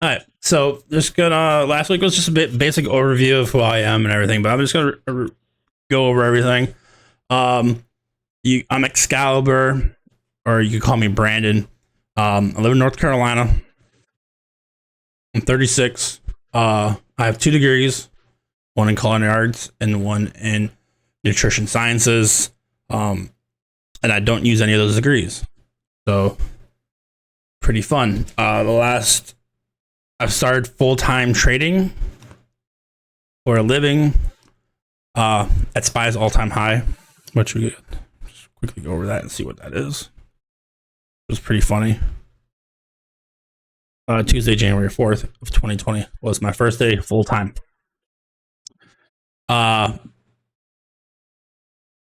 All right. So just gonna last week was just a bit basic overview of who I am and everything, but I'm just gonna go over everything. Um, I'm Excalibur, or you can call me Brandon. I live in North Carolina. I'm 36. I have 2 degrees, one in culinary arts and one in nutrition sciences. And I don't use any of those degrees, so pretty fun. The last I've started full time trading for a living at SPY's all time high, which we just quickly go over that and see what that is. It was pretty funny. Tuesday, January 4th of 2020 was my first day full time. Uh,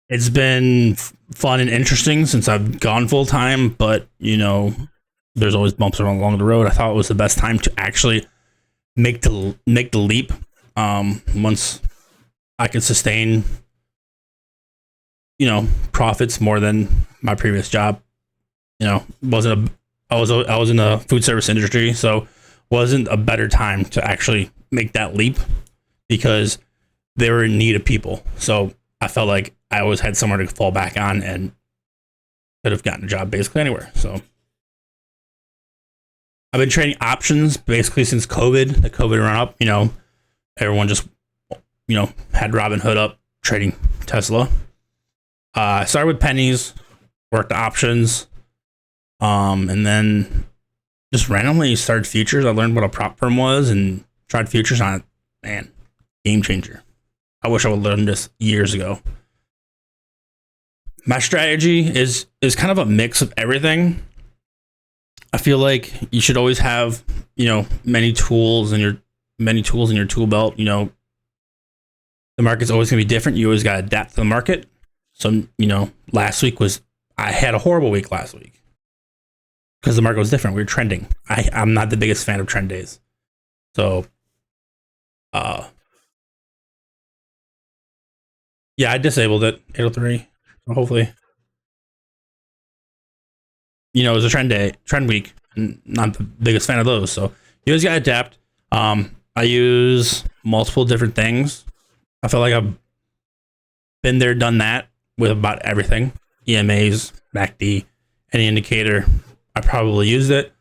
it's been fun and interesting since I've gone full time, but there's always bumps along the road. I thought it was the best time to actually make the leap. Once I could sustain, profits more than my previous job. Wasn't a I was in the food service industry, so wasn't a better time to actually make that leap because they were in need of people. So I felt like I always had somewhere to fall back on and could have gotten a job basically anywhere. So I've been trading options basically since COVID, the COVID run up. Everyone just, had Robinhood up trading Tesla. I started with pennies, worked options, and then just randomly started futures. I learned what a prop firm was and tried futures on it. Man, game changer. I wish I would have learned this years ago. My strategy is kind of a mix of everything. I feel like you should always have, many tools in your tool belt. The market's always going to be different. You always got to adapt to the market. So, last week I had a horrible week last week because the market was different. We were trending. I'm not the biggest fan of trend days. So, yeah, I disabled it, 803. So hopefully, it was a trend week. Not the biggest fan of those. So you always got to adapt. I use multiple different things. I feel like I've been there, done that with about everything. EMAs, MACD, any indicator. I probably used it.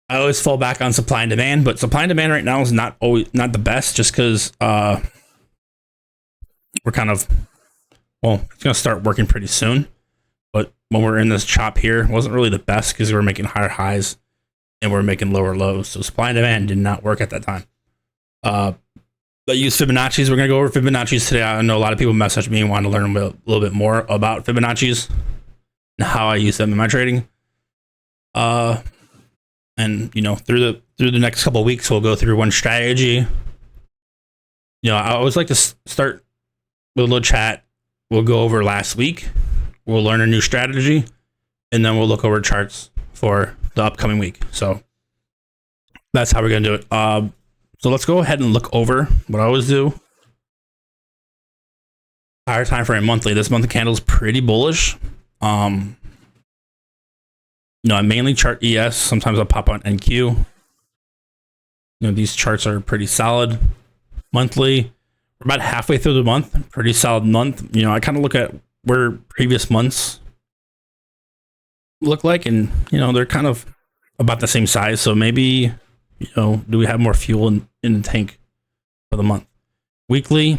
I always fall back on supply and demand, but supply and demand right now is not the best just because we're kind of, it's going to start working pretty soon. But when we're in this chop here, it wasn't really the best because we're making higher highs and we're making lower lows. So supply and demand did not work at that time. I use Fibonacci's. We're going to go over Fibonacci's today. I know a lot of people message me and want to learn a little bit more about Fibonacci's and how I use them in my trading. And through the next couple of weeks, we'll go through one strategy. I always like to start with a little chat. We'll go over last week. We'll learn a new strategy, and then we'll look over charts for the upcoming week. So that's how we're going to do it. So let's go ahead and look over what I always do. Higher time frame monthly. This month the candle is pretty bullish. I mainly chart ES. Sometimes I'll pop on NQ. These charts are pretty solid. Monthly, we're about halfway through the month. Pretty solid month. I kind of look at where previous months look like, and they're kind of about the same size. So maybe do we have more fuel in the tank for the month? Weekly,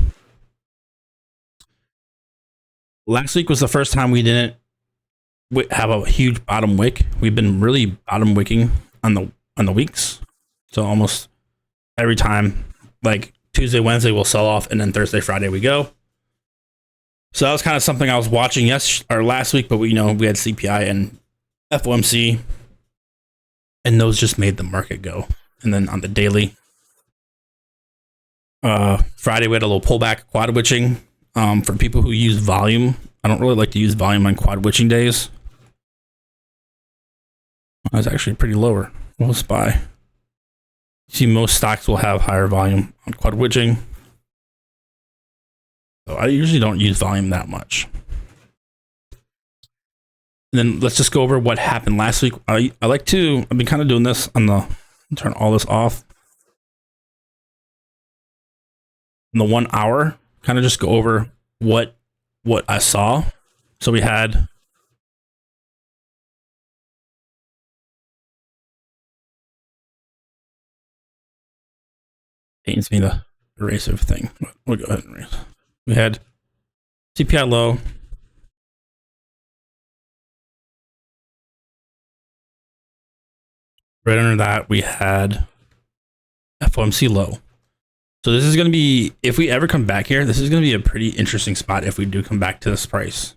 last week was the first time we didn't have a huge bottom wick. We've been really bottom wicking on the weeks. So almost every time, like Tuesday, Wednesday, we'll sell off, and then Thursday, Friday, we go. So that was kind of something I was watching last week, but we had CPI and FOMC, and those just made the market go. And then on the daily, Friday we had a little pullback, quad witching. For people who use volume, I don't really like to use volume on quad witching days. I was actually pretty lower. We'll SPY. See, most stocks will have higher volume on quad witching. So I usually don't use volume that much. And then let's just go over what happened last week. I've been kind of doing this on the Turn all this off. In the 1 hour, kind of just go over what I saw. So we had pains me to erase everything. We'll go ahead and erase. We had CPI low. Right under that, we had FOMC low. So this is going to be, if we ever come back here, this is going to be a pretty interesting spot if we do come back to this price.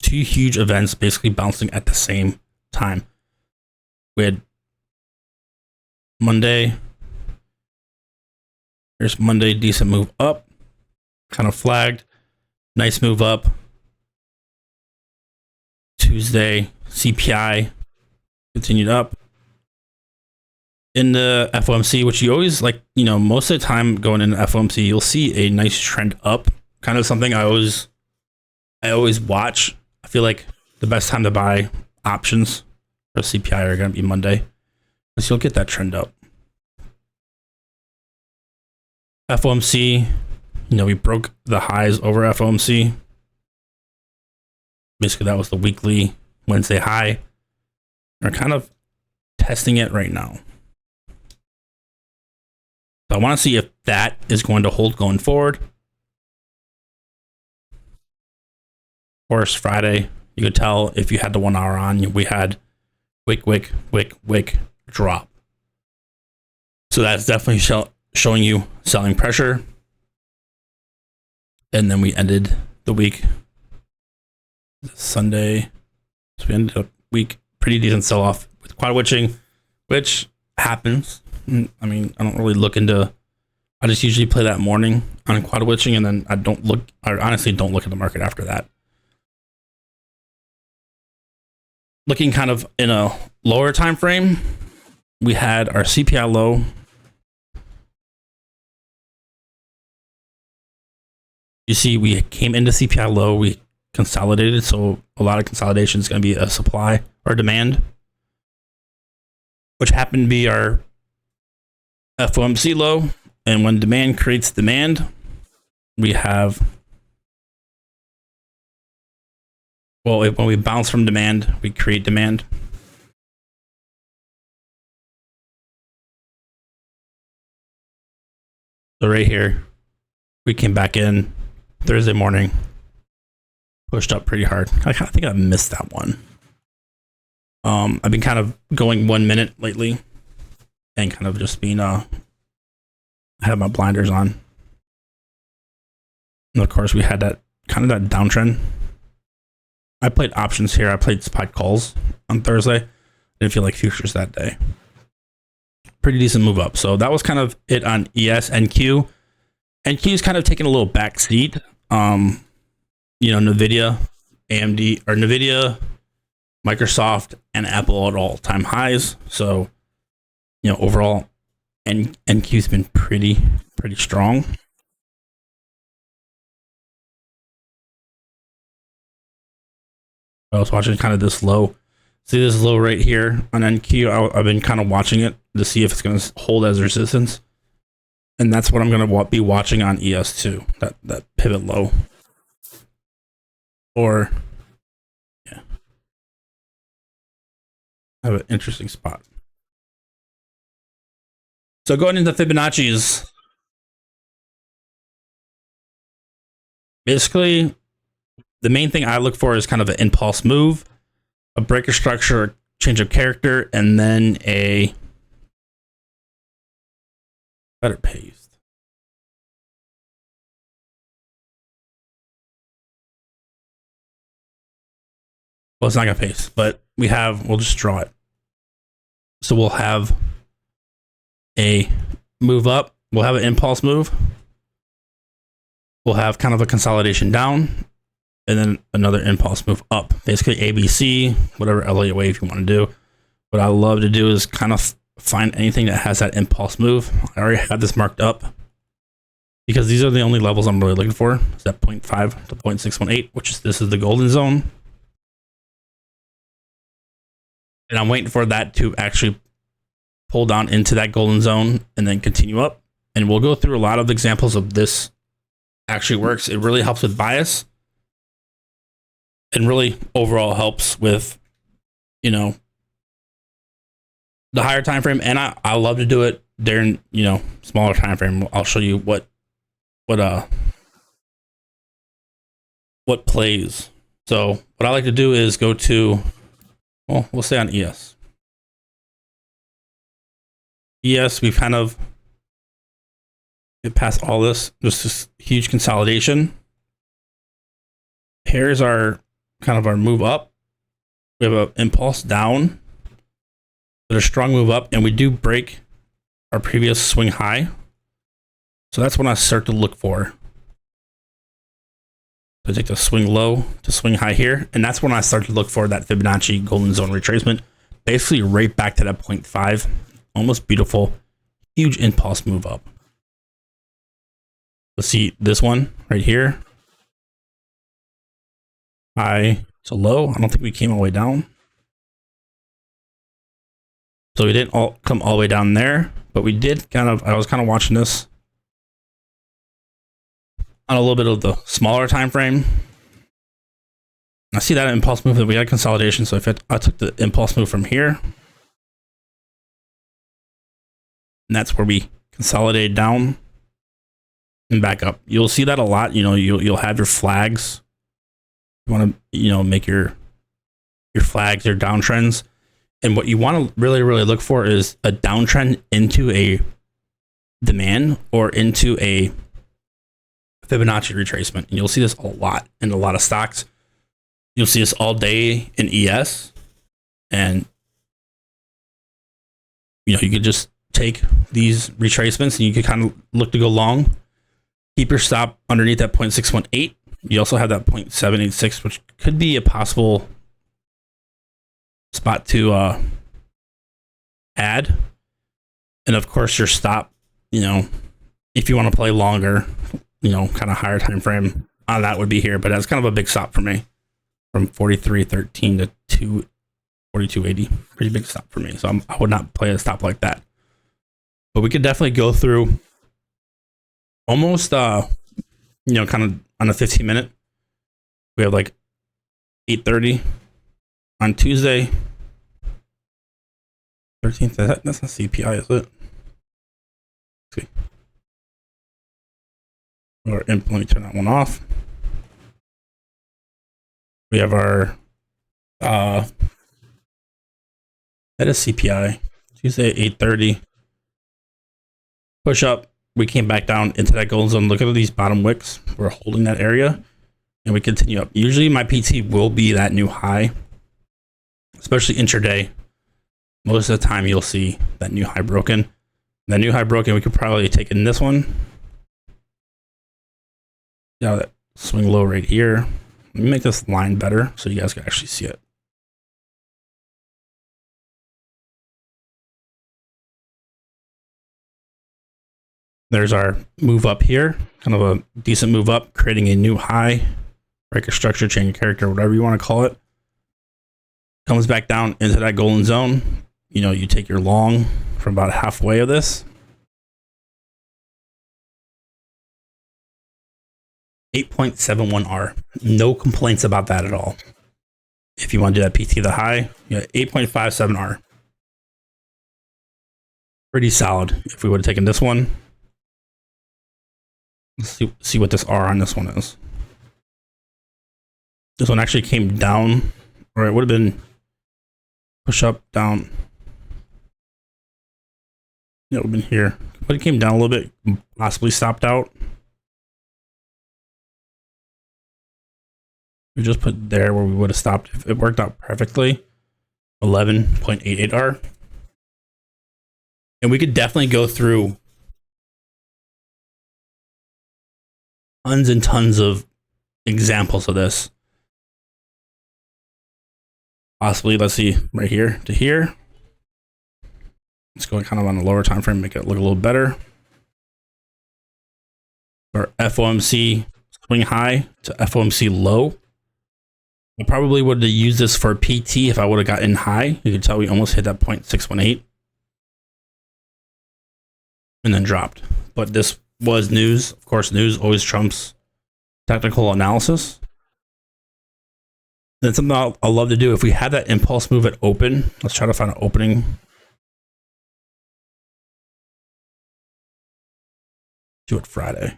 Two huge events basically bouncing at the same time. We had Monday. Here's Monday, decent move up. Kind of flagged. Nice move up. Tuesday, CPI continued up. In the FOMC, which you always like, you know, most of the time going into FOMC, you'll see a nice trend up. Kind of something I always watch. I feel like the best time to buy options for CPI are going to be Monday, because you'll get that trend up. FOMC, you know, we broke the highs over FOMC. Basically, that was the weekly Wednesday high. We're kind of testing it right now. So I want to see if that is going to hold going forward. Of course, Friday, you could tell if you had the 1 hour on, we had wick drop. So that's definitely showing you selling pressure. And then we ended the week Sunday. So we ended up week pretty decent sell off with quad witching, which happens. I mean, I don't really look into, I just usually play that morning on quad witching, and then I honestly don't look at the market after that. Looking kind of in a lower time frame, we had our CPI low. You see, we came into CPI low, we consolidated, so a lot of consolidation is going to be a supply or demand, which happened to be our FOMC low. And when demand creates demand, we have, well, when we bounce from demand, we create demand. So right here, we came back in Thursday morning, pushed up pretty hard. I think I missed that one. I've been kind of going 1 minute lately and kind of just being, I have my blinders on. And of course, we had that kind of that downtrend. I played options here. I played spot calls on Thursday. Didn't feel like futures that day. Pretty decent move up. So that was kind of it on ES. NQ. NQ is kind of taking a little back seat. You know, NVIDIA, AMD, or NVIDIA, Microsoft, and Apple at all-time highs. So, you know, overall, NQ's been pretty strong. I was watching kind of this low. See this low right here on NQ? I've been kind of watching it to see if it's going to hold as resistance. And that's what I'm going to be watching on ES too. That pivot low. Or, yeah. I have an interesting spot. So going into Fibonacci's, basically, the main thing I look for is kind of an impulse move, a breaker structure, change of character, and then a better paste. Well, it's not gonna paste, but we'll just draw it. So we'll have a move up, we'll have an impulse move, we'll have kind of a consolidation down, and then another impulse move up. Basically ABC, whatever Elliott wave you want to do. What I love to do is kind of find anything that has that impulse move. I already have this marked up because these are the only levels I'm really looking for. It's that 0.5 to 0.618, which is, this is the golden zone. And I'm waiting for that to actually pull down into that golden zone and then continue up. And we'll go through a lot of examples of this actually works. It really helps with bias and really overall helps with, you know, the higher time frame. And I love to do it during, you know, smaller time frame. I'll show you what plays. So what I like to do is go to, well, we'll stay on ES. ES, we've kind of get past all this. Just this huge consolidation. Here's our kind of our move up. We have an impulse down, but a strong move up, and we do break our previous swing high. So that's when I start to look for. I take the swing low to swing high here, and that's when I start to look for that Fibonacci golden zone retracement, basically right back to that 0.5. Almost beautiful, huge impulse move up. Let's see this one right here. High to low. I don't think we came all the way down. So we didn't all come all the way down there, but we did kind of, I was kind of watching this on a little bit of the smaller time frame. I see that impulse move that we had consolidation. So if I took the impulse move from here, and that's where we consolidated down and back up. You'll see that a lot. You know, you'll have your flags. You want to, you know, make your flags, your downtrends. And what you want to really, really look for is a downtrend into a demand or into a Fibonacci retracement. And you'll see this a lot in a lot of stocks. You'll see this all day in ES. And, you know, you could just take these retracements and you could kind of look to go long. Keep your stop underneath that 0.618. You also have that 0.786, which could be a possible spot to add. And of course, your stop, you know, if you want to play longer, you know, kind of higher time frame on that would be here. But that's kind of a big stop for me, from 43.13 to 42.80. Pretty big stop for me. So I would not play a stop like that. But we could definitely go through almost, you know, kind of on a 15-minute. We have like 8:30 on Tuesday, 13th. That's not CPI, is it? Let's see. Or let me turn that one off. We have our that is CPI. Tuesday 8:30. Push up. We came back down into that golden zone. Look at these bottom wicks. We're holding that area and we continue up. Usually my PT will be that new high, especially intraday. Most of the time you'll see that new high broken. That new high broken, we could probably take in this one. Yeah, that swing low right here. Let me make this line better so you guys can actually see it. There's our move up here, kind of a decent move up, creating a new high, break a structure, change a character, whatever you want to call it. Comes back down into that golden zone. You know, you take your long from about halfway of this. 8.71R. No complaints about that at all. If you want to do that PT the high, you got 8.57R. Pretty solid. If we would have taken this one. Let's see what this R on this one is. This one actually came down, or it would have been push up, down. Yeah, it would have been here. But it came down a little bit, possibly stopped out. We just put there where we would have stopped. If it worked out perfectly. 11.88R. And we could definitely go through tons and tons of examples of this. Possibly, let's see, right here to here. Let's go kind of on a lower time frame, make it look a little better. Our FOMC swing high to FOMC low. I probably would have used this for PT if I would have gotten high. You can tell we almost hit that 0.618 and then dropped. But this was news. Of course, news always trumps technical analysis. Then something I'll love to do, if we had that impulse move at open, let's try to find an opening. Do it Friday.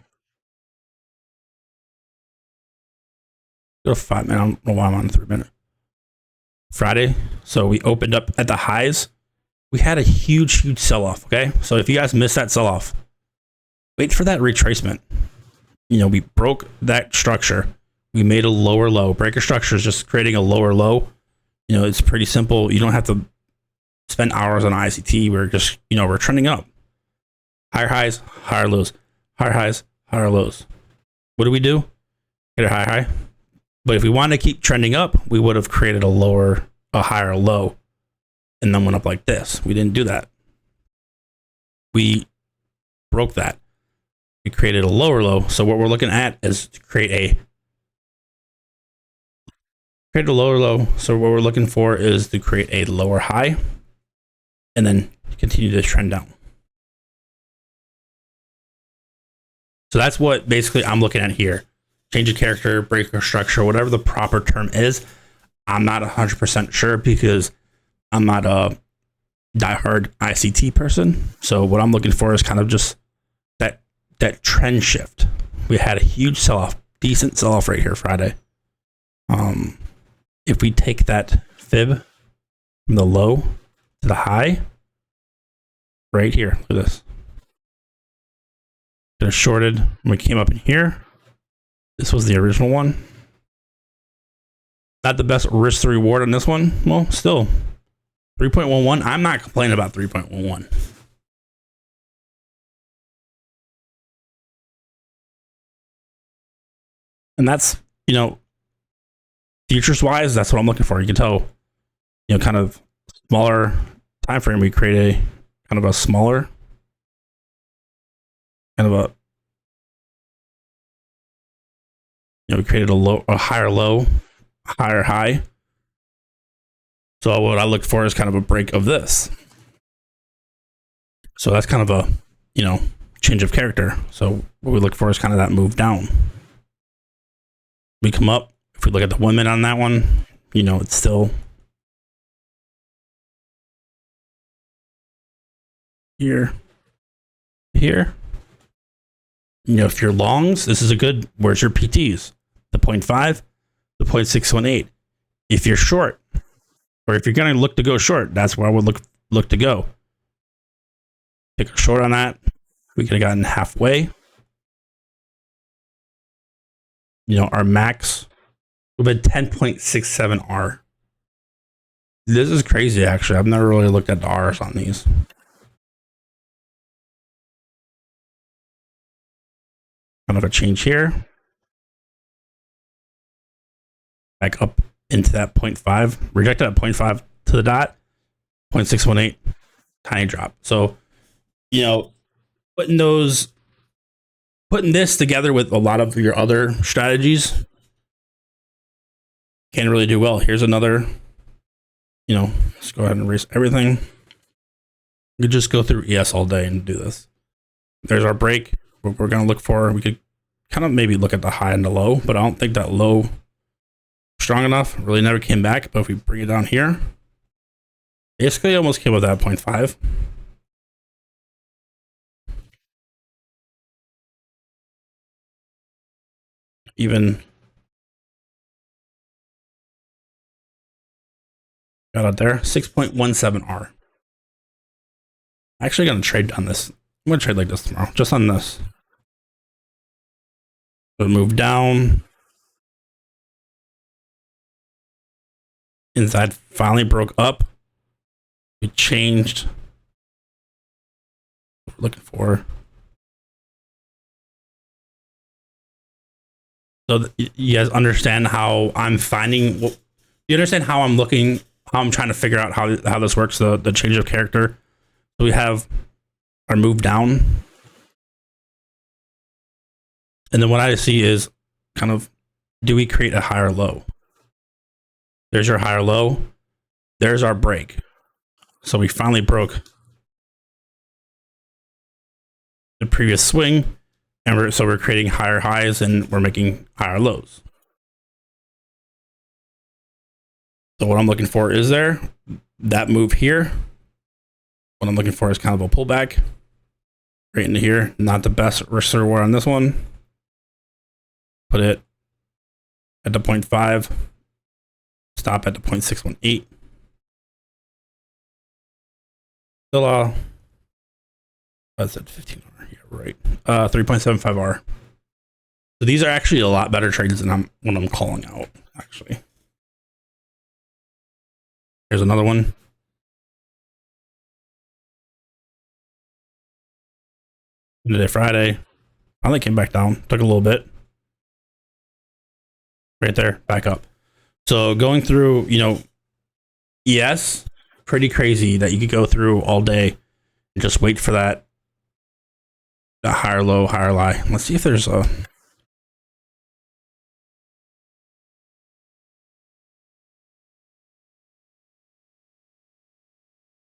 Go to 5 minutes. I don't know why I'm on 3 minutes. Friday. So we opened up at the highs. We had a huge sell off. Okay. So if you guys missed that sell off, wait for that retracement. You know, we broke that structure. We made a lower low. Breaker structure is just creating a lower low. You know, it's pretty simple. You don't have to spend hours on ICT. We're just, you know, we're trending up. Higher highs, higher lows. Higher highs, higher lows. What do we do? Hit a high. But if we wanted to keep trending up, we would have created a higher low, and then went up like this. We didn't do that. We broke that. We created a lower low. So what we're looking at is to create a lower low. So what we're looking for is to create a lower high and then continue to trend down. So that's what basically I'm looking at here. Change of character, breaker structure, whatever the proper term is. I'm not 100% sure because I'm not a diehard ICT person. So what I'm looking for is kind of just that trend shift. We had a huge sell-off, decent sell-off right here Friday. If we take that fib from the low to the high, right here, look at this. It shorted when we came up in here. This was the original one. Not the best risk to reward on this one. Well, still 3.11. I'm not complaining about 3.11. And that's, you know, futures wise, that's what I'm looking for. You can tell, you know, kind of smaller time frame. We create a kind of a smaller, kind of a, you know, we created a higher low, higher high. So what I look for is kind of a break of this. So that's kind of a, you know, change of character. So what we look for is kind of that move down. We come up. If we look at the 1 minute on that one, you know, it's still here. You know, if you're longs, this is a good, where's your PTs? The 0.5, the 0.618. If you're short, or if you're going to look to go short, that's where I would look to go. Take a short on that. We could have gotten halfway. You know, our max would have been 10.67 R. This is crazy, actually. I've never really looked at the R's on these. Kind of a change here. Back up into that 0.5. Rejected at 0.5 to the dot. 0.618. Tiny drop. So, you know, putting this together with a lot of your other strategies can really do well. Here's another, you know, let's go ahead and erase everything. We could just go through ES all day and do this. There's our break. What we're going to look for, we could kind of maybe look at the high and the low, but I don't think that low strong enough. Really never came back. But if we bring it down here, basically almost came with that 0.5. Even got out there, 6.17 R. Actually going to trade on this. I'm going to trade like this tomorrow, just on this. So move down. Inside finally broke up. We changed. What we're looking for. So you guys understand how I'm finding. You understand how I'm looking, how I'm trying to figure out how this works. The change of character. So we have our move down, and then what I see is kind of, do we create a higher low? There's your higher low. There's our break. So we finally broke the previous swing, and we're creating higher highs and we're making higher lows. So what I'm looking for is that move here. What I'm looking for is kind of a pullback right into here. Not the best risk reward on this one. Put it at the 0.5. Stop at the 0.618. Still, that's at 15R. Yeah, right. 3.75R. So these are actually a lot better trades than what I'm calling out, actually. Here's another one. Today, Friday. Finally came back down. Took a little bit. Right there, back up. So going through, yes, pretty crazy that you could go through all day and just wait for that higher low, higher high. Let's see if there's a...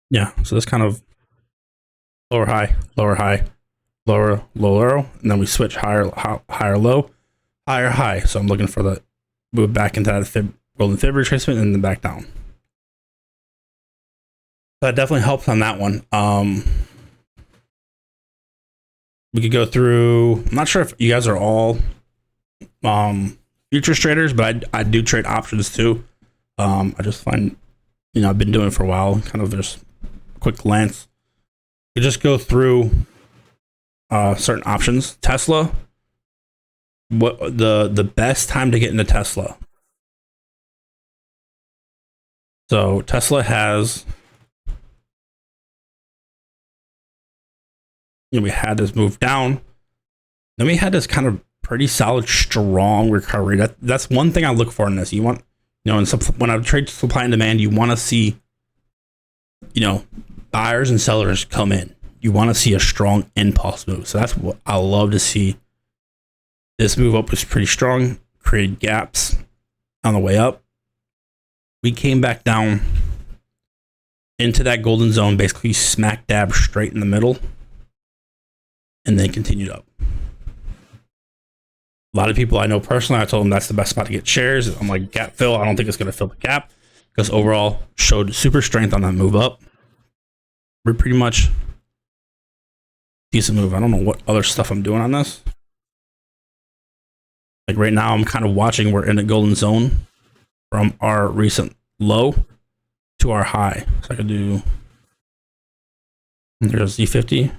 Yeah, so this kind of lower high, lower high, lower, lower, and then we switch higher, higher low, higher high. So I'm looking for the move back into that golden fib retracement and then back down. That definitely helps on that one. We could go through. I'm not sure if you guys are all futures traders, but I do trade options too. I just find, I've been doing it for a while. Kind of just quick glance. You just go through certain options. Tesla. What the best time to get into Tesla? So Tesla has, we had this move down, then we had this kind of pretty solid, strong recovery. That's one thing I look for in this. You want, when I trade supply and demand, you want to see, buyers and sellers come in. You want to see a strong impulse move. So that's what I love to see. This move up was pretty strong, created gaps on the way up. We came back down into that golden zone, basically smack dab straight in the middle, and then continued up. A lot of people I know personally, I told them that's the best spot to get shares. I'm like, gap fill. I don't think it's going to fill the gap because overall showed super strength on that move up. We're pretty much decent move. I don't know what other stuff I'm doing on this. Like right now, I'm kind of watching. We're in a golden zone from our recent low to our high. So I could do, there's Z50.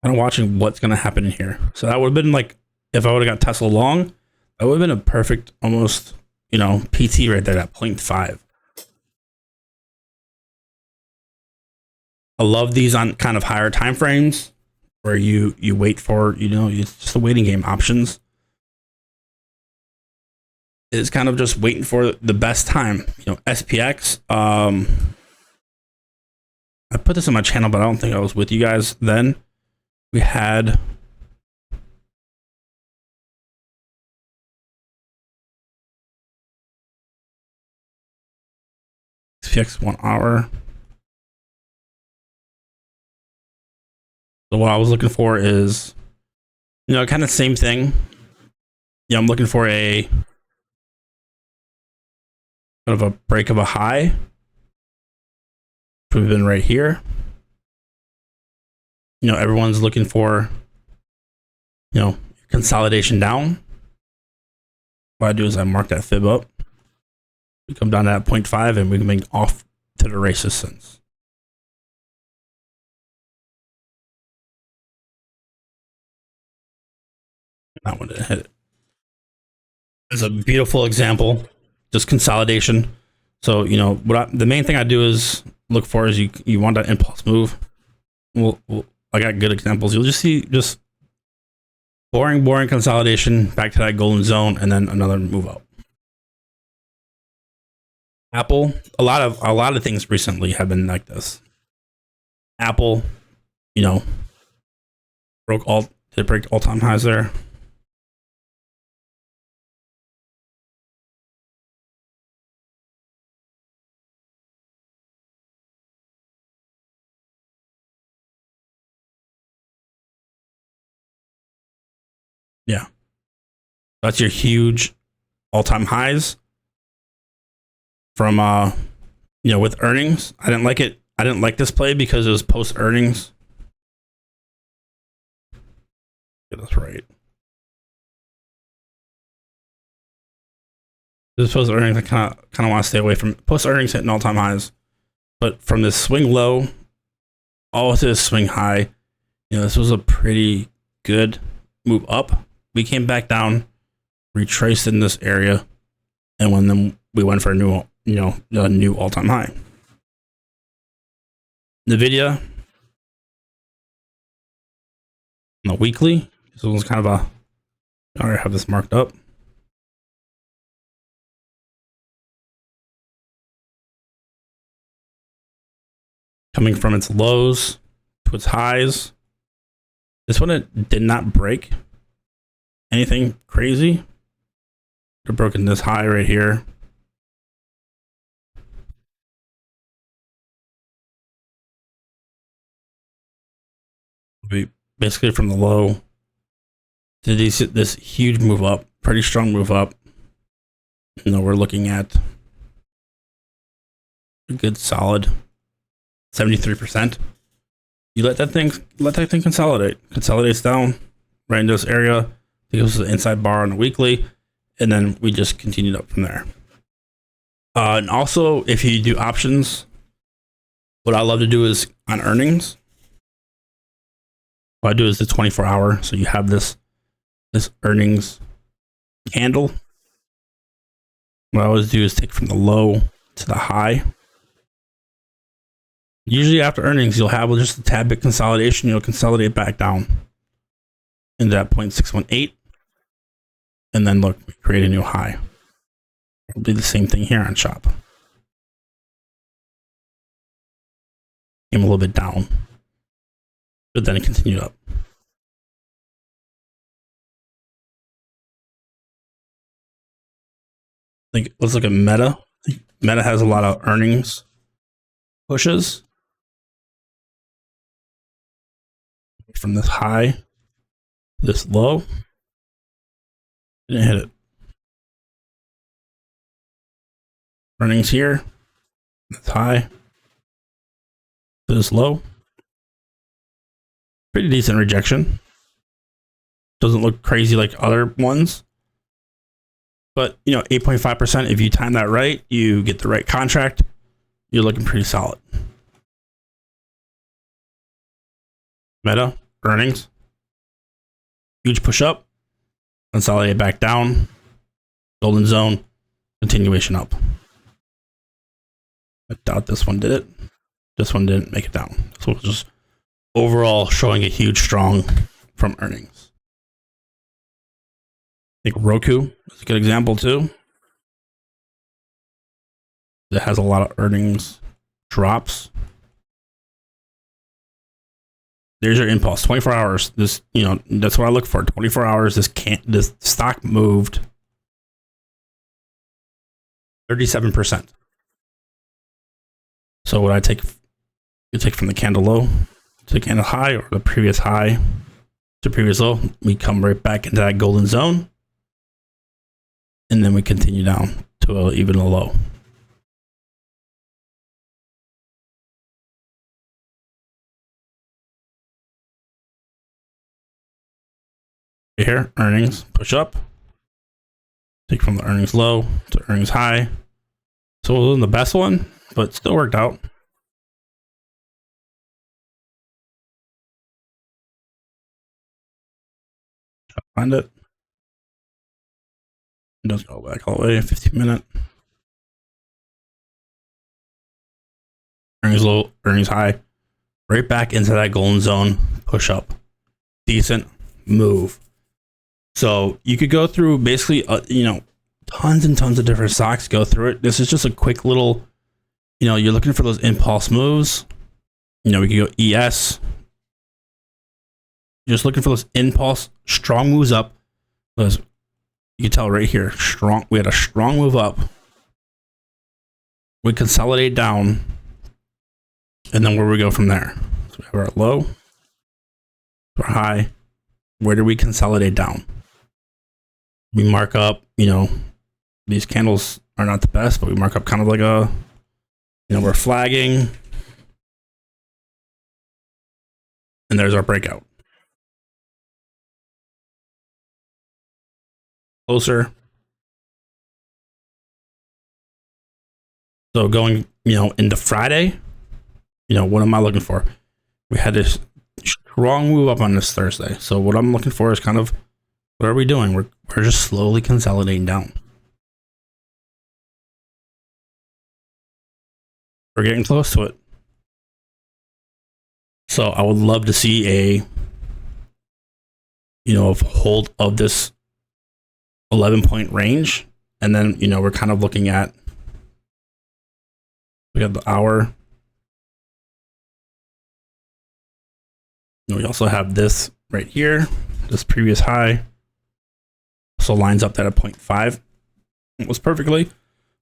I'm watching what's going to happen in here. So that would have been like, if I would have got Tesla long, that would have been a perfect, almost, PT right there, that 0.5. I love these on kind of higher time frames where you wait for, it's just a waiting game. Options is kind of just waiting for the best time. SPX. I put this on my channel, but I don't think I was with you guys then. We had SPX 1 hour. So what I was looking for is, kind of same thing. I'm looking for a kind of a break of a high. We've been right here. Everyone's looking for, consolidation down. What I do is I mark that fib up. We come down to that 0.5 and we can make off to the races since. That one didn't hit it. It's a beautiful example, just consolidation. So, the main thing I do is look for is you want that impulse move. Well, I got good examples. You'll just see just boring consolidation back to that golden zone and then another move up. Apple, a lot of things recently have been like this. Apple, did break all-time highs there. Yeah, that's your huge all-time highs from with earnings. I didn't like it. I didn't like this play because it was post earnings. Get this right. This post earnings, I kind of want to stay away from post earnings hitting all-time highs. But from this swing low all to this swing high, this was a pretty good move up. We came back down, retraced in this area, and then we went for a new all-time high. Nvidia on the weekly, this was kind of I already have this marked up. Coming from its lows to its highs. This one, it did not break anything crazy. It broken this high right here. Basically from the low to this huge move up, pretty strong move up. We're looking at a good solid 73%. You let that thing consolidate. Consolidates down right into this area. It goes to the inside bar on the weekly, and then we just continued up from there. And also, if you do options, what I love to do is on earnings. What I do is the 24-hour. So you have this earnings candle. What I always do is take from the low to the high. Usually after earnings, you'll have just a tad bit consolidation. You'll consolidate back down into that 0.618. And then look, create a new high. It'll do the same thing here on Shop. Came a little bit down, but then it continued up. Let's look at Meta. Meta has a lot of earnings pushes. From this high, this low, didn't hit it. Earnings here, this high, this low. Pretty decent rejection. Doesn't look crazy like other ones. But 8.5%, if you time that right, you get the right contract, you're looking pretty solid. Meta, earnings, huge push up, consolidate back down, golden zone, continuation up. I doubt this one did it. This one didn't make it down. So it's just overall showing a huge strong from earnings. I think Roku is a good example too. It has a lot of earnings drops. There's your impulse. 24 hours. This, that's what I look for. 24 hours. This stock moved 37%. So what I take, you take from the candle low to the candle high, or the previous high to previous low. We come right back into that golden zone, and then we continue down to even a low. Here, earnings push up, take from the earnings low to earnings high. So it wasn't the best one, but still worked out. Find it. It does go back all the way, 15-minute. Earnings low, earnings high, right back into that golden zone, push up. Decent move. So you could go through basically, tons and tons of different stocks, go through it. This is just a quick little, you're looking for those impulse moves. We could go ES. You're just looking for those impulse, strong moves up. Those, you can tell right here, strong. We had a strong move up. We consolidate down. And then where we go from there. So we have our low, our high. Where do we consolidate down? We mark up, these candles are not the best, but we mark up kind of like we're flagging. And there's our breakout. Closer. So going, into Friday, what am I looking for? We had this strong move up on this Thursday. So what I'm looking for is kind of, what are we doing? We're just slowly consolidating down. We're getting close to it. So I would love to see a hold of this 11-point range. And then, we're kind of looking at, we got the hour. We also have this right here, this previous high. So lines up that at 0.5. It was perfectly.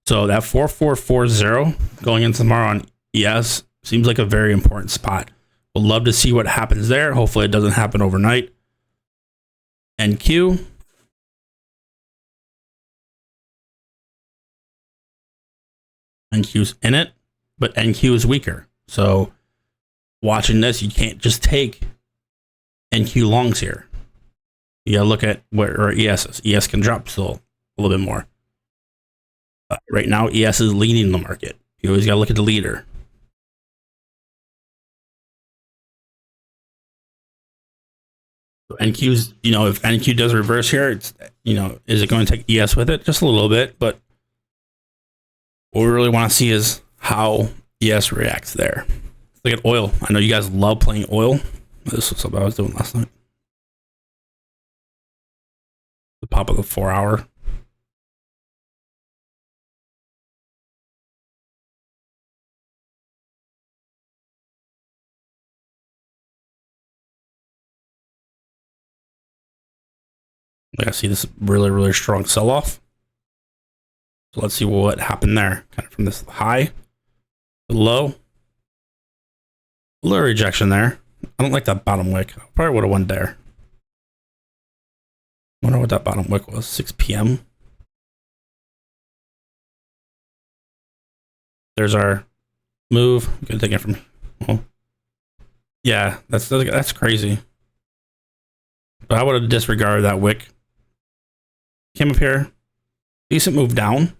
So that 4440 going into tomorrow on ES seems like a very important spot. We'll love to see what happens there. Hopefully it doesn't happen overnight. NQ. NQ's in it, but NQ is weaker. So watching this, you can't just take NQ longs here. You gotta look at where ES is. ES can drop still a little bit more. Right now, ES is leading the market. You always gotta look at the leader. So NQ's, if NQ does reverse here, it's, is it going to take ES with it? Just a little bit, but what we really want to see is how ES reacts there. Look at oil. I know you guys love playing oil. This was something I was doing last night. The pop of the 4-hour. I see this really, really strong sell-off. So let's see what happened there. Kind of from this high to low. A little rejection there. I don't like that bottom wick. I probably would have went there. Wonder what that bottom wick was. 6 p.m. There's our move. I'm gonna take it from. Well, yeah, that's crazy. But I would have disregarded that wick. Came up here. Decent move down.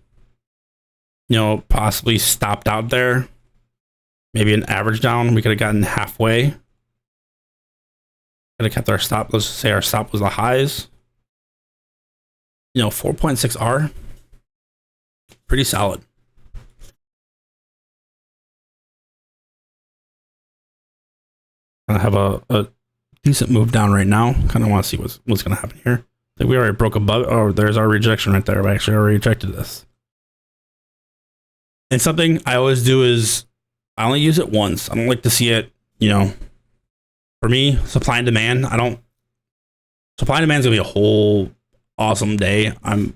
Possibly stopped out there. Maybe an average down. We could have gotten halfway. Could have kept our stop. Let's just say our stop was the highs. 4.6 R. Pretty solid. I have a decent move down right now. Kind of want to see what's going to happen here. I think we already broke above. Oh, there's our rejection right there. I actually already rejected this. And something I always do is I only use it once. I don't like to see it, for me, supply and demand. Supply and demand is going to be a whole awesome day. I'm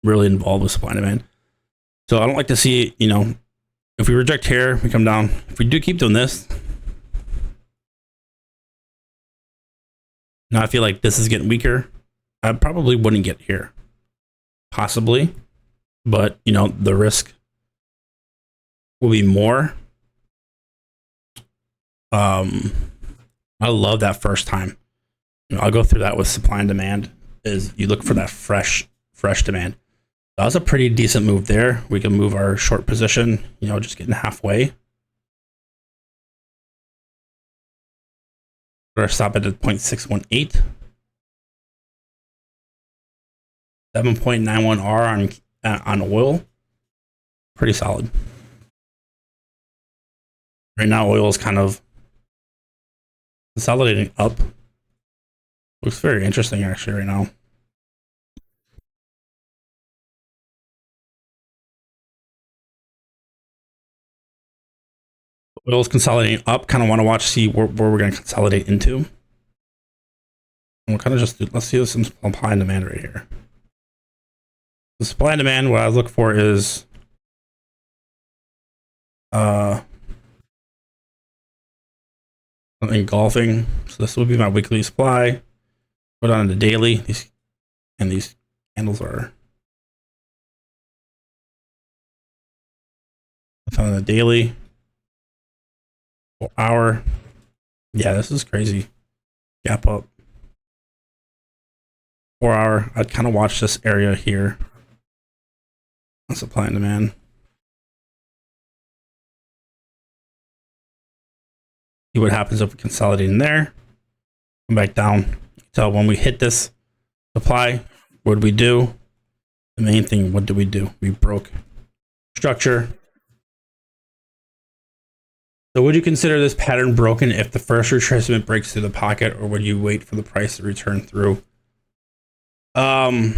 really involved with supply and demand. So I don't like to see it, if we reject here, we come down. If we do keep doing this, now I feel like this is getting weaker. I probably wouldn't get here. Possibly. But, the risk will be more. I love that first time. I'll go through that with supply and demand. Is you look for that fresh demand. That was a pretty decent move there. We can move our short position, just getting halfway. We're gonna stop it at 0.618. 7.91 R on oil. Pretty solid. Right now, oil is kind of consolidating up. Looks very interesting actually right now. Oil is consolidating up. Kind of want to see where we're going to consolidate into. And we'll kind of just let's see some supply and demand right here. The supply and demand, what I look for is engulfing. So this will be my weekly supply. Put on the daily, these Candles are. That's on the daily. 4 hour. Yeah, this is crazy. Gap up. 4 hour. I'd kind of watch this area here. Supply and demand. See what happens if we consolidate in there. Come back down. So when we hit this supply, what do we do? The main thing, what do? We broke structure. So would you consider this pattern broken if the first retracement breaks through the pocket, or would you wait for the price to return through? I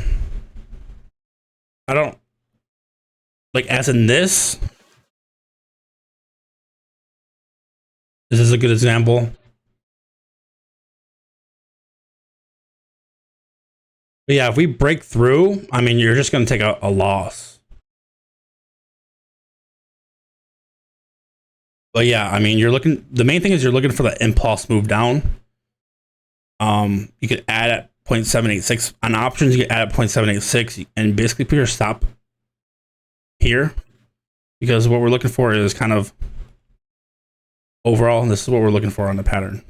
don't like, as in this. This is a good example. But yeah, if we break through, I mean, you're just going to take a loss. But yeah, I mean, you're looking, the main thing is you're looking for the impulse move down. You could add at 0.786 on options. You can add at 0.786 and basically put your stop here, because what we're looking for is kind of overall, this is what we're looking for on the pattern.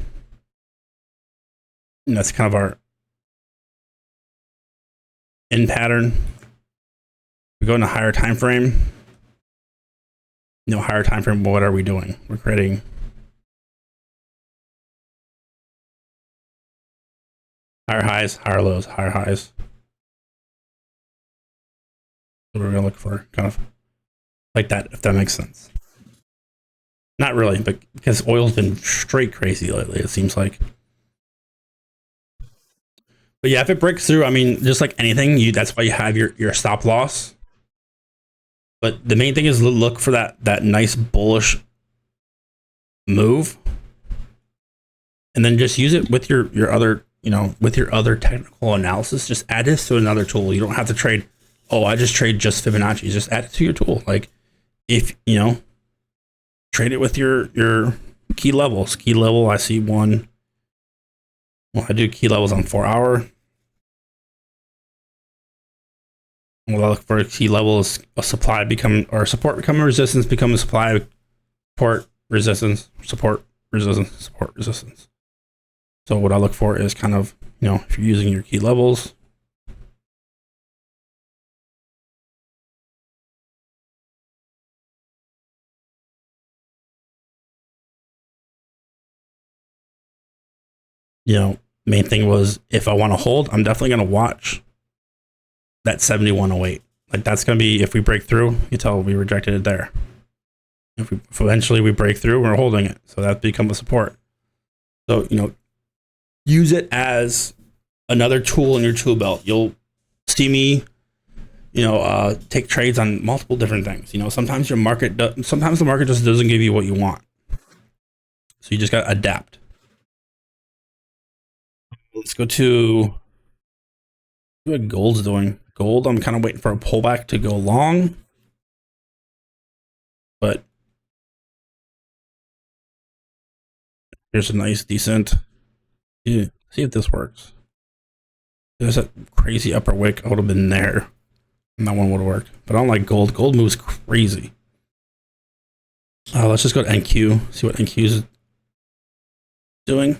And that's kind of our in pattern. We go into higher time frame. Higher time frame. What are we doing? We're creating higher highs, higher lows, higher highs. So we're gonna look for kind of like that, if that makes sense. Not really, but because oil's been straight crazy lately, it seems like. But yeah, if it breaks through, I mean, just like anything, that's why you have your stop loss. But the main thing is look for that nice bullish move, and then just use it with your other, with your other technical analysis. Just add this to another tool. You don't have to trade. Oh, I just trade just Fibonacci. Just add it to your tool. Like, if trade it with your key levels. Key level, I see one. Well, I do key levels on 4 hour. What I look for a key level is a supply or support become a resistance, become a supply, support, resistance, support, resistance, support, resistance. So what I look for is kind of, if you're using your key levels. Main thing was, if I want to hold, I'm definitely going to watch that 7108. Like, that's going to be, if we break through, you tell we rejected it there. If eventually we break through, we're holding it. So that becomes a support. So, use it as another tool in your tool belt. You'll see me, take trades on multiple different things. Sometimes sometimes the market just doesn't give you what you want. So you just got to adapt. Let's go to what gold's doing. Gold, I'm kind of waiting for a pullback to go long. But here's a nice, decent. Yeah, see if this works. There's a crazy upper wick. I would have been there, and that one would have worked. But I don't like gold. Gold moves crazy. Let's just go to NQ. See what NQ is doing.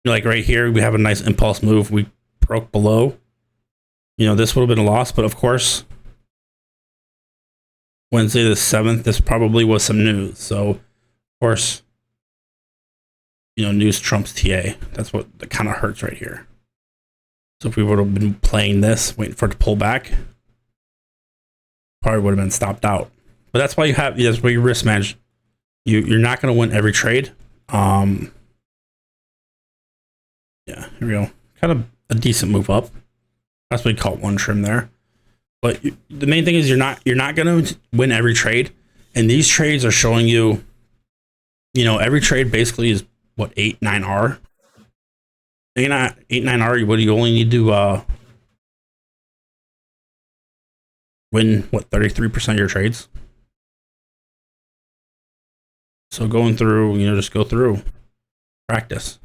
Like right here, we have a nice impulse move. We broke below. This would have been a loss, but of course, Wednesday the 7th, this probably was some news. So, of course, news trumps TA. That's what that kind of hurts right here. So if we would have been playing this, waiting for it to pull back, probably would have been stopped out. But that's why that's why you risk manage. You're not going to win every trade. Yeah, here we go. Kind of a decent move up. That's what we call one trim there. But the main thing is you're not going to win every trade, and these trades are showing you, every trade basically is what, 8-9R. 8-9R. What do you only need to win? What, 33% of your trades? So going through, just go through, practice.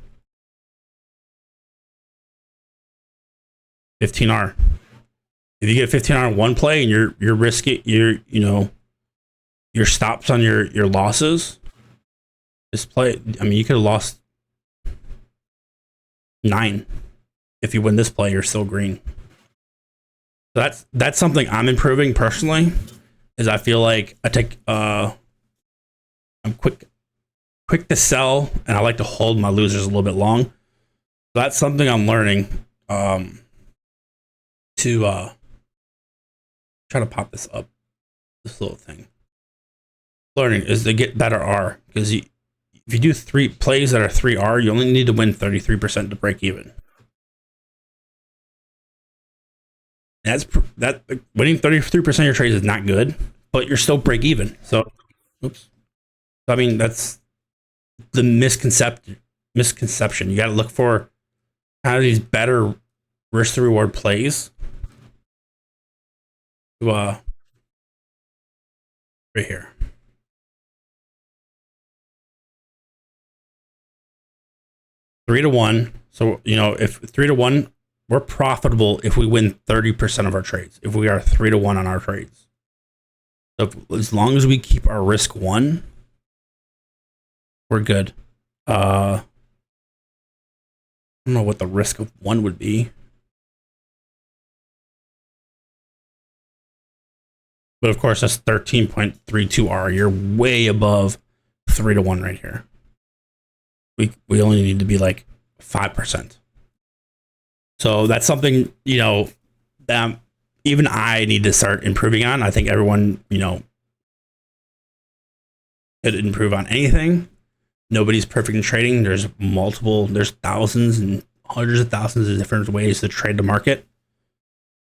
15R. If you get 15R in one play and you're risky, your stops on your losses. This play, I mean, you could have lost 9. If you win this play, you're still green. So that's something I'm improving personally. Is I feel like I'm quick to sell, and I like to hold my losers a little bit long. So that's something I'm learning. To try to pop this up, this little thing. Learning is to get better R, because if you do 3 plays that are 3R, you only need to win 33% to break even. That winning 33% of your trades is not good, but you're still break even. So, oops. I mean, that's the misconception. You got to look for kind of these better risk to reward plays. Right here. Three to one. So, if 3 to 1, we're profitable if we win 30% of our trades. If we are 3 to 1 on our trades. So as long as we keep our risk 1, we're good. I don't know what the risk of 1 would be. But of course, that's 13.32R. You're way above 3 to 1 right here. We only need to be like 5%. So that's something, that even I need to start improving on. I think everyone, could improve on anything. Nobody's perfect in trading. There's thousands and hundreds of thousands of different ways to trade the market.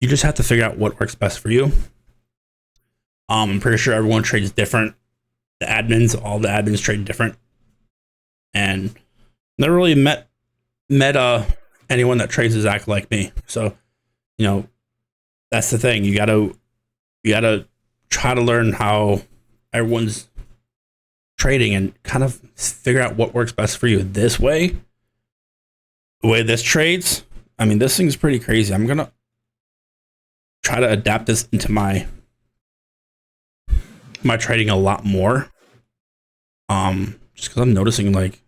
You just have to figure out what works best for you. I'm pretty sure everyone trades different. All the admins trade different. And never really met anyone that trades exactly like me. So, that's the thing. You gotta try to learn how everyone's trading and kind of figure out what works best for you. The way this trades, I mean, this thing's pretty crazy. I'm gonna try to adapt this into my trading a lot more. Just because I'm noticing this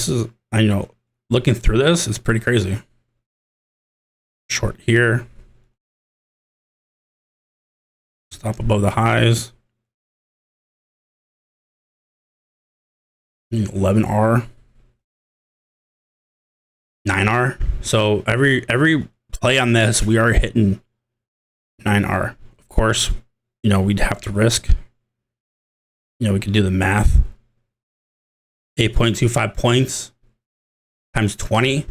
is looking through this, it's pretty crazy. Short here. Stop above the highs. 11R. 9R. So every play on this, we are hitting 9R. Of course, we'd have to risk. We can do the math. 8.25 points times 20.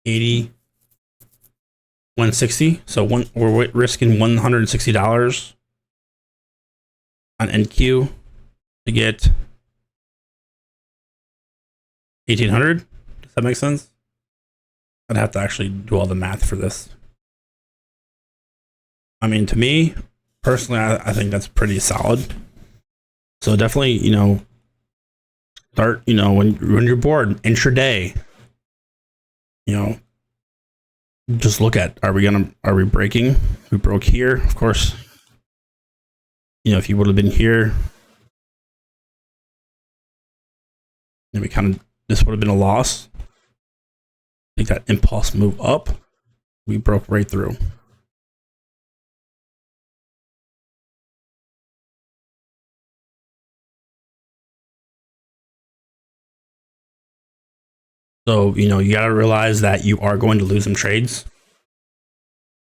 $80, $160. So we're risking $160 on NQ to get 1,800. Does that make sense? I'd have to actually do all the math for this. I mean, to me, personally, I think that's pretty solid. So definitely, start, when you're bored, intraday, just look at, are we breaking? We broke here, of course. If you would have been here, maybe this would have been a loss. Take that impulse move up. We broke right through. So, you got to realize that you are going to lose some trades.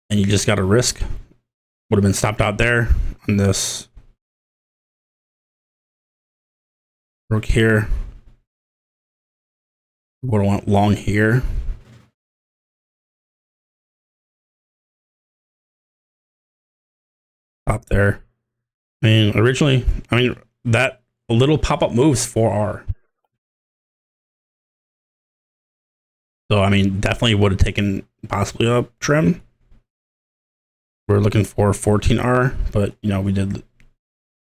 And you just got to risk. Would have been stopped out there on this. Broke here. Would have went long here. Stop there. Originally, that little pop-up moves 4R. So, definitely would have taken possibly a trim. We're looking for 14R, but, we did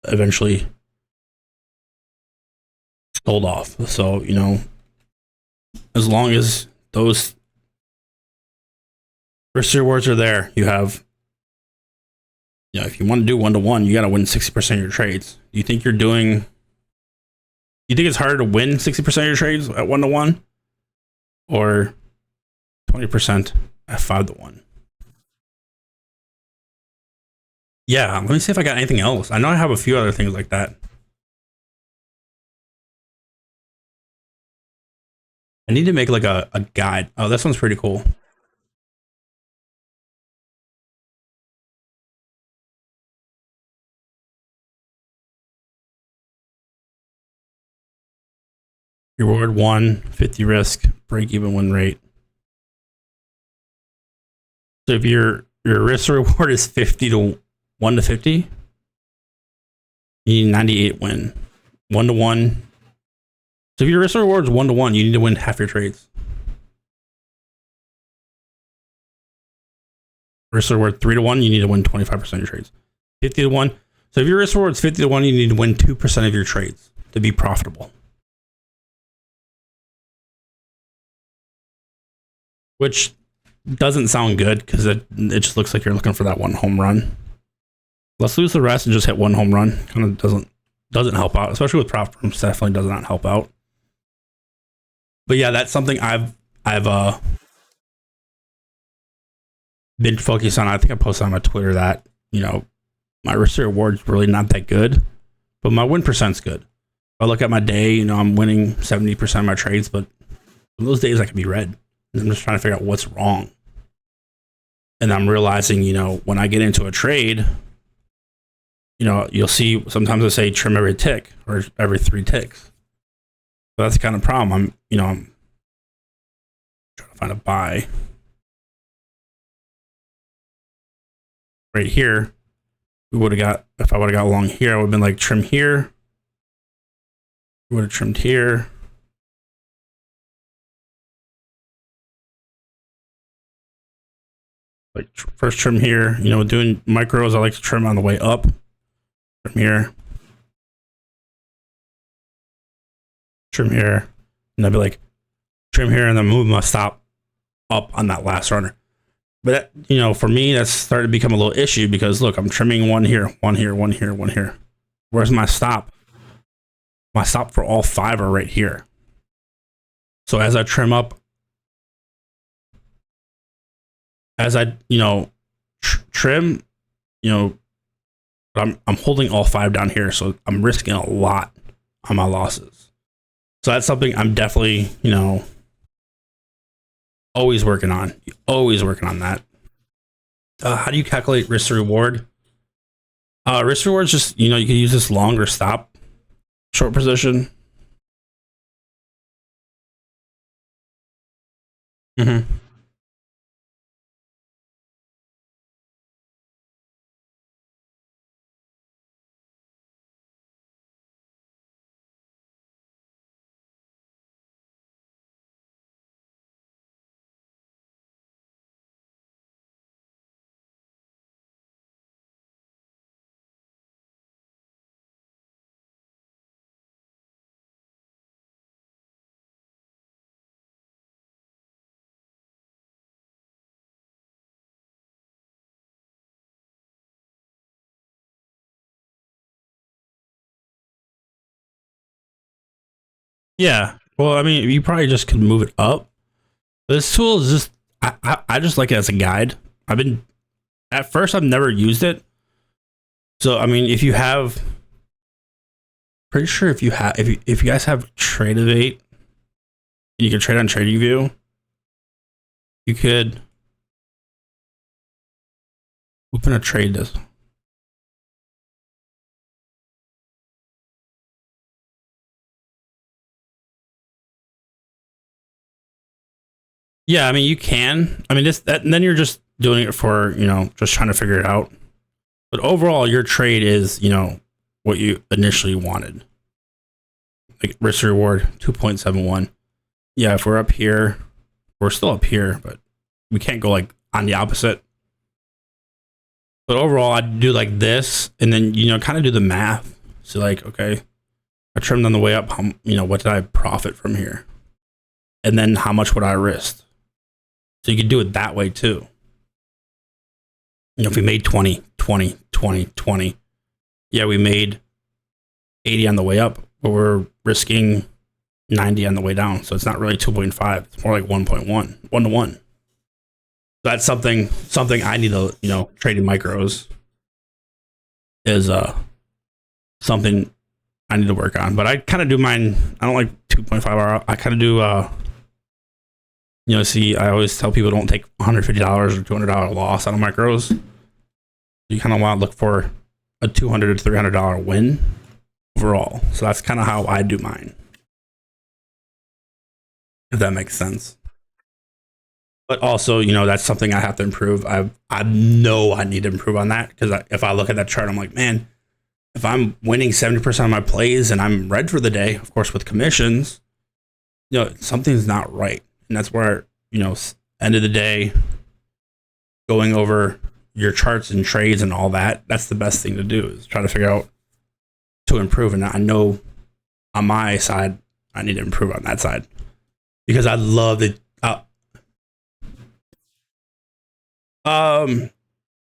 eventually sold off. So, as long as those risk rewards are there, you have, if you want to do 1-to-1, you got to win 60% of your trades. Do you think it's harder to win 60% of your trades at 1-to-1 or 20% at 5-to-1? Yeah, let me see if I got anything else. I know I have a few other things like that. I need to make like a guide. Oh, this one's pretty cool. Reward 1, 50 risk, break even win rate. So if your risk reward is 50 to 1 to 50, you need 98 win. 1-to-1. So if your risk reward is 1-to-1, you need to win half your trades. Risk reward 3-to-1, you need to win 25% of your trades. 50-to-1. So if your risk reward is 50-to-1, you need to win 2% of your trades to be profitable. Which doesn't sound good because it just looks like you're looking for that one home run. Let's lose the rest and just hit one home run. Kind of doesn't help out, especially with prop firms. Definitely does not help out. But yeah, that's something I've been focused on. I think I posted on my Twitter that my risk reward's really not that good, but my win percent's good. If I look at my day, I'm winning 70% of my trades, but those days I can be red. I'm just trying to figure out what's wrong. And I'm realizing, when I get into a trade, you'll see sometimes I say trim every tick or every 3 ticks. So that's the kind of problem. I'm trying to find a buy. Right here, we would have got, if I would have got along here, I would have been like trim here. We would have trimmed here. Like first trim here, doing micros, I like to trim on the way up. Trim here. Trim here. And I'd be like, trim here and then move my stop up on that last runner. But, for me, that's started to become a little issue because look, I'm trimming one here, one here, one here, one here. Where's my stop? My stop for all 5 are right here. So as I trim up, as I, trim, I'm holding all 5 down here. So I'm risking a lot on my losses. So that's something I'm definitely, always working on. Always working on that. How do you calculate risk to reward? Risk to reward is just, you can use this longer stop, short position. Mm-hmm. Yeah. Well, I mean, you probably just could move it up. This tool is just, I just like it as a guide. At first, I've never used it. So, I mean, if you have, pretty sure if you guys have Tradovate, you can trade on TradingView, you could open a trade this. Yeah, I mean, you can. I mean, and then you're just doing it for, just trying to figure it out. But overall, your trade is, what you initially wanted. Like risk reward 2.71. Yeah, if we're up here, we're still up here, but we can't go like on the opposite. But overall, I'd do like this and then, kind of do the math. So like, okay, I trimmed on the way up, what did I profit from here? And then how much would I risk? So you could do it that way too. If we made 20, 20, 20, 20, yeah, we made 80 on the way up, but we're risking 90 on the way down. So it's not really 2.5. It's more like 1.1, 1 to 1. So that's something I need to, trading micros is something I need to work on. But I kind of do mine. I don't like 2.5 hour. I kind of do, I always tell people don't take $150 or $200 loss on micros. You kind of want to look for a $200 to $300 win overall. So that's kind of how I do mine, if that makes sense. But also, that's something I have to improve. I know I need to improve on that, because if I look at that chart, I'm like, man, if I'm winning 70% of my plays and I'm red for the day, of course, with commissions, something's not right. And that's where, end of the day, going over your charts and trades and all that, that's the best thing to do, is try to figure out to improve. And I know on my side, I need to improve on that side, because I love it.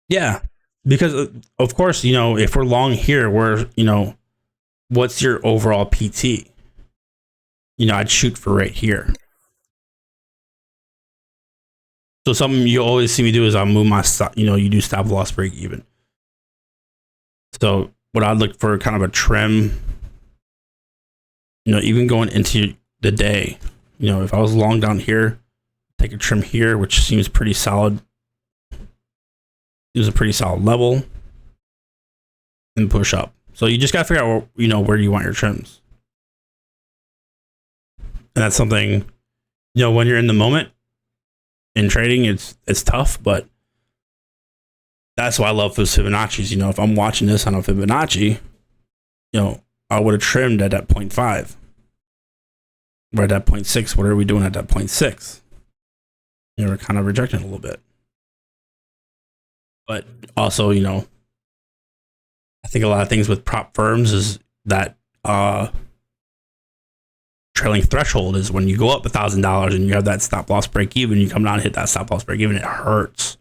Yeah, because of course, if we're long here, what's your overall PT? I'd shoot for right here. So something you always see me do is I'll move my stop, you do stop loss break even. So what I'd look for, kind of a trim, even going into the day, if I was long down here, take a trim here, which seems pretty solid. It was a pretty solid level, and push up. So you just got to figure out, where you want your trims. And that's something, when you're in the moment in trading, it's tough, but that's why I love those Fibonacci's. If I'm watching this on a Fibonacci, I would have trimmed at that 0.5. We're at that 0.6. What are we doing at that 0.6? We're kind of rejecting a little bit. But also, I think a lot of things with prop firms is that trailing threshold is when you go up $1,000 and you have that stop loss break even, you come down and hit that stop loss break even, it hurts.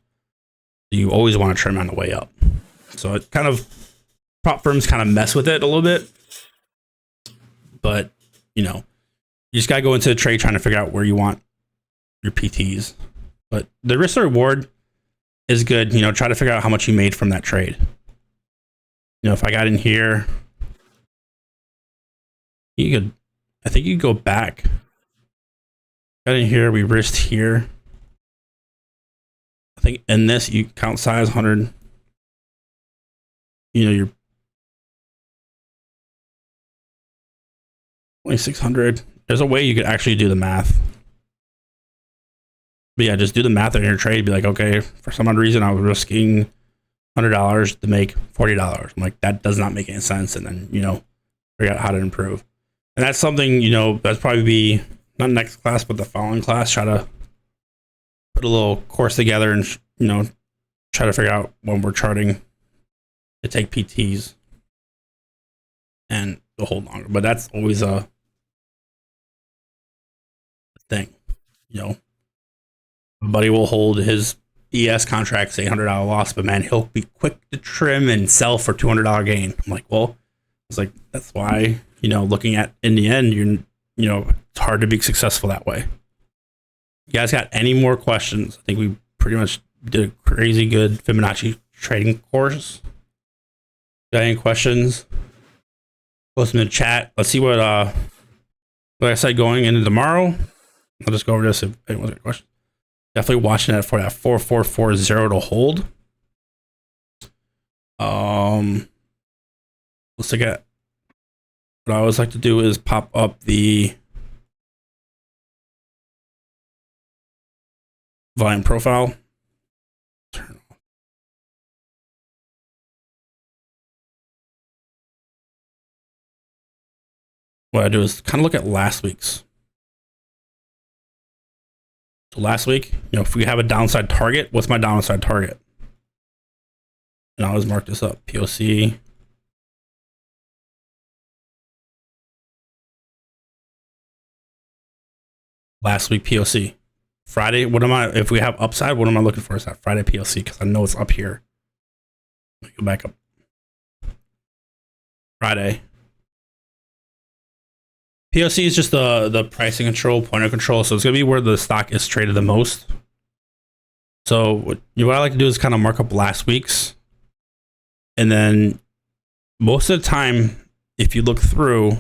You always want to trim on the way up. So it kind of, prop firms kind of mess with it a little bit. But, you just got to go into the trade trying to figure out where you want your PTs. But the risk to reward is good. Try to figure out how much you made from that trade. If I got in here, I think you go back. Got in here, we risked here. I think in this, you count size 100. You're 2600. There's a way you could actually do the math. But yeah, just do the math on your trade. Be like, okay, for some odd reason, I was risking $100 to make $40. I'm like, that does not make any sense. And then, figure out how to improve. And that's something, that's probably be not next class, but the following class. Try to put a little course together and, try to figure out when we're charting to take PTs and to hold longer. But that's always a thing, Buddy will hold his ES contracts $800 loss, but man, he'll be quick to trim and sell for $200 gain. I'm like, well, it's like, that's why, looking at in the end, it's hard to be successful that way. You guys got any more questions? I think we pretty much did a crazy good Fibonacci trading course. Got any questions? Post them in the chat. Let's see what like I said, going into tomorrow. I'll just go over this if anyone's got questions. Definitely watching that for that 4440 to hold. Let's look at what I always like to do is pop up the volume profile. Turn off. What I do is kind of look at last week's. So last week, if we have a downside target, what's my downside target? And I always mark this up, POC. last week POC. Friday, what am I, if we have upside, what am I looking for? Is that Friday POC? Because I know it's up here. Let me go back up. Friday. POC is just the pricing control, point of control. So it's going to be where the stock is traded the most. So what I like to do is kind of mark up last week's. And then most of the time, if you look through,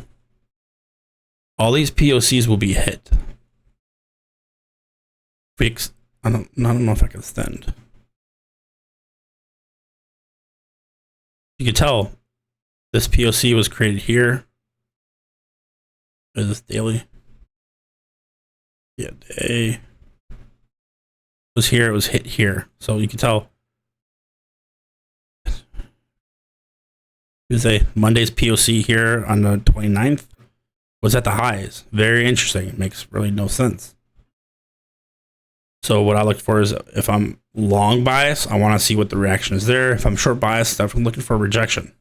all these POCs will be hit. I don't know if I can extend. You can tell this POC was created here. Is this daily? Yeah, day. It was here, it was hit here. So you can tell. Tuesday, Monday's POC here on the 29th was at the highs. Very interesting. It makes really no sense. So what I look for is if I'm long bias, I want to see what the reaction is there. If I'm short bias, I'm looking for a rejection.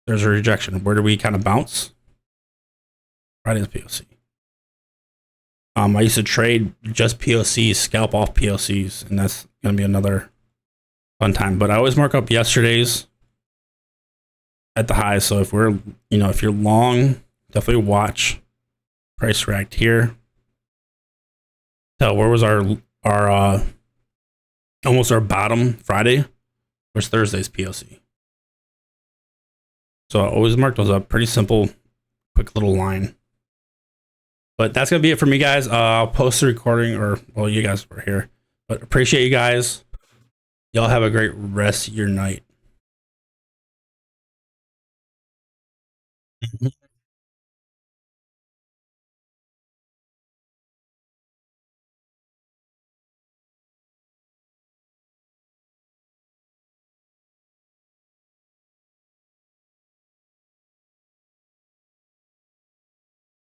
There's a rejection. Where do we kind of bounce? Friday's POC. I used to trade just POCs, scalp off POCs, and that's going to be another fun time. But I always mark up yesterday's at the high. So if we're, if you're long, definitely watch price react here. So where was our almost our bottom Friday? Where's Thursday's POC? So I always mark those up. Pretty simple, quick little line. But that's going to be it for me, guys. I'll post the recording, or, well, you guys were here. But appreciate you guys. Y'all have a great rest of your night.